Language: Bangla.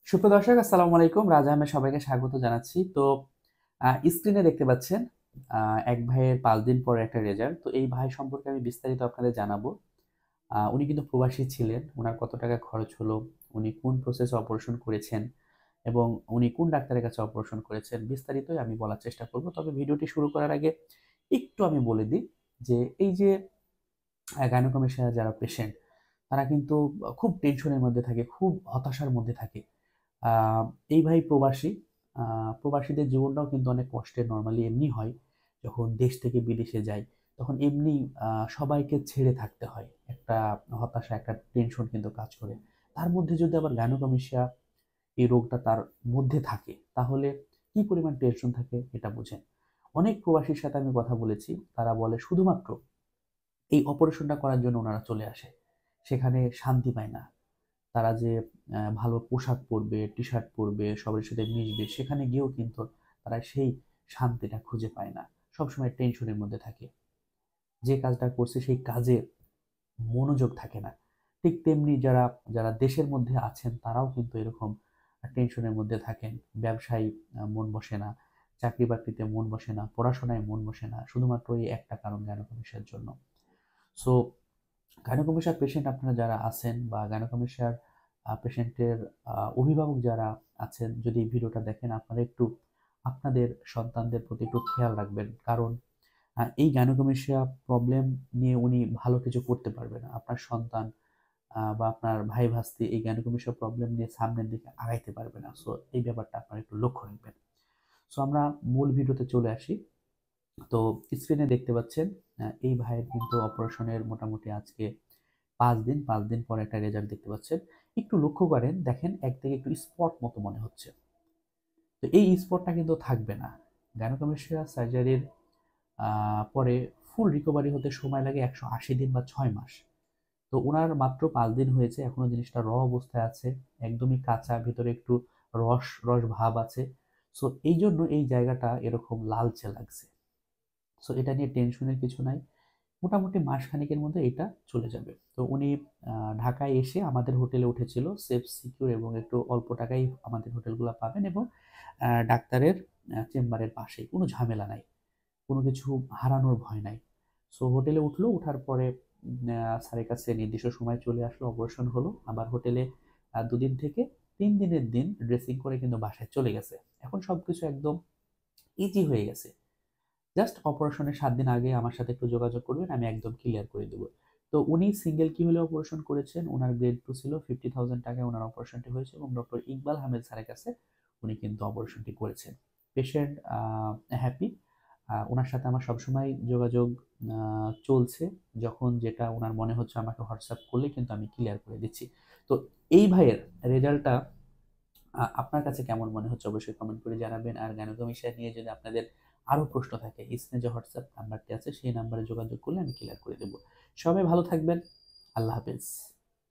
সুপ্রদর্শক আসসালামু আলাইকুম। রাজা আহমেদ সবাইকে স্বাগত জানাচ্ছি। তো স্ক্রিনে দেখতে পাচ্ছেন এক ভাইয়ের ৫ দিন পরে একটা রেজাল্ট। তো এই ভাই সম্পর্কে আমি বিস্তারিত আপনাদের জানাবো। উনি কিন্তু প্রবাসী ছিলেন। উনার কত টাকা খরচ হলো, উনি কোন প্রসেসে অপারেশন করেছেন এবং উনি কোন ডাক্তারের কাছে অপারেশন করেছেন বিস্তারিতই আমি বলার চেষ্টা করব। তবে ভিডিওটি শুরু করার আগে একটু আমি বলে দিই যে এই যে গাইনোকমেশিয়া যারা পেশেন্ট তারা কিন্তু খুব টেনশনের মধ্যে থাকে, খুব হতাশার মধ্যে থাকে। আহ, এই ভাই প্রবাসী। প্রবাসীদের জীবনটাও কিন্তু অনেক কষ্টের নর্মালি এমনি হয়। যখন দেশ থেকে বিদেশে যায় তখন এমনি সবাইকে ছেড়ে থাকতে হয়, একটা হতাশা, একটা টেনশন কিন্তু কাজ করে। তার মধ্যে যদি আবার গাইনোকমেশিয়া এই রোগটা তার মধ্যে থাকে তাহলে কি পরিমাণ টেনশন থাকে এটা বুঝেন। অনেক প্রবাসীর সাথে আমি কথা বলেছি, তারা বলে শুধুমাত্র এই অপারেশনটা করার জন্য ওনারা চলে আসে, সেখানে শান্তি পায় না। তারা যে ভালো পোশাক পরবে, টি-শার্ট পরবে, সবার সাথে মিশবে, সেখানে গিয়েও কিন্তু তারা সেই শান্তিটা খুঁজে পায় না। সবসময় টেনশনের মধ্যে থাকে। যে কাজটা করছে সেই কাজে মনোযোগ থাকে না। ঠিক তেমনি যারা যারা দেশের মধ্যে আছেন তারাও কিন্তু এরকম টেনশনের মধ্যে থাকেন। ব্যবসায় মন বসে না, চাকরি বাকরিতে মন বসে না, পড়াশোনায় মন বসে না, শুধুমাত্র এই একটা কারণ গাইনোকমেশিয়ার জন্য। সো গাইনোকমেশিয়ার পেশেন্ট আপনারা যারা আছেন বা গাইনোকমেশিয়ার পেশেন্টের অভিভাবক যারা আছেন, যদি এই ভিডিওটা দেখেন আপনারা একটু আপনাদের সন্তানদের প্রতি একটু খেয়াল রাখবেন। কারণ এই গাইনোকমেশিয়া প্রবলেম নিয়ে উনি ভালো কিছু করতে পারবে না। আপনার সন্তান বা আপনার ভাই ভাস্তি এই গাইনোকমেশিয়া প্রবলেম নিয়ে সামনের দিকে আগাইতে পারবে না। সো এই ব্যাপারটা আপনারা একটু লক্ষ্য রাখবেন। সো আমরা মূল ভিডিওতে চলে আসি। তো স্ক্রিনে দেখতে পাচ্ছেন এই ভাইয়ের কিন্তু অপারেশনের মোটামুটি আজকে ৫ দিন পরে একটা রেজাল্ট দেখতে পাচ্ছেন। একটু লক্ষ্য করেন, দেখেন একদিকে একটু স্পট মতো মনে হচ্ছে। তো এই স্পটটা কিন্তু থাকবে না। গাইনোকমেশিয়া সার্জারির পরে ফুল রিকভারি হতে সময় লাগে ১৮০ দিন বা ৬ মাস। তো উনার মাত্র ৫ দিন হয়েছে, এখনো জিনিসটা অবস্থায় আছে, একদমই কাঁচা, ভিতরে একটু রস রস ভাব আছে। সো এই জন্য এই জায়গাটা এরকম লালচে লাগছে। সো এটা নিয়ে টেনশনের কিছু নাই। মোটামুটি মাসখানেকের মধ্যে এটা চলে যাবে। তো উনি ঢাকায় এসে আমাদের হোটেলে উঠেছিল, সেফ সিকিউর এবং একটু অল্প টাকায় আমাদের হোটেলগুলো পাবেন এবং ডাক্তারের চেম্বারের পাশেই, কোনো ঝামেলা নাই, কোনো কিছু হারানোর ভয় নাই। সো হোটেলে উঠলো, উঠার পরে স্যারের কাছে নির্দিষ্ট সময় চলে আসলো, অপারেশন হলো। আবার হোটেলে ২ দিন থেকে ৩ দিনের দিন ড্রেসিং করে কিন্তু বাসায় চলে গেছে। এখন সবকিছু একদম ইজি হয়ে গেছে। জাস্ট অপারেশনের ৭ দিন আগে আমার সাথে একটু যোগাযোগ করবেন, আমি একদম ক্লিয়ার করে দেবো। তো উনি সিঙ্গেল কি হলে অপারেশন করেছেন, ওনার গ্রেড 2 ছিল, 50,000 টাকায় ওনার অপারেশনটি হয়েছে এবং ডক্টর ইকবাল আহমেদ স্যারের কাছে উনি কিন্তু অপারেশনটি করেছেন। Patient happy. ওনার সাথে আমার সবসময় যোগাযোগ চলছে। যখন যেটা ওনার মনে হচ্ছে আমাকে হোয়াটসঅ্যাপ করলে কিন্তু আমি ক্লিয়ার করে দিচ্ছি। তো এই ভাইয়ের রেজাল্টটা আপনার কাছে কেমন মনে হচ্ছে অবশ্যই কমেন্ট করে জানাবেন। আর গাইনোকমেশিয়া নিয়ে যদি আপনাদের আরো প্রশ্ন থাকে, স্ক্রিনে যে হোয়াটসঅ্যাপ নাম্বারটি আছে সেই নাম্বারে যোগাযোগ করলে আমি ক্লিয়ার করে দেবো। সবাই ভালো থাকবেন। আল্লাহ হাফেজ।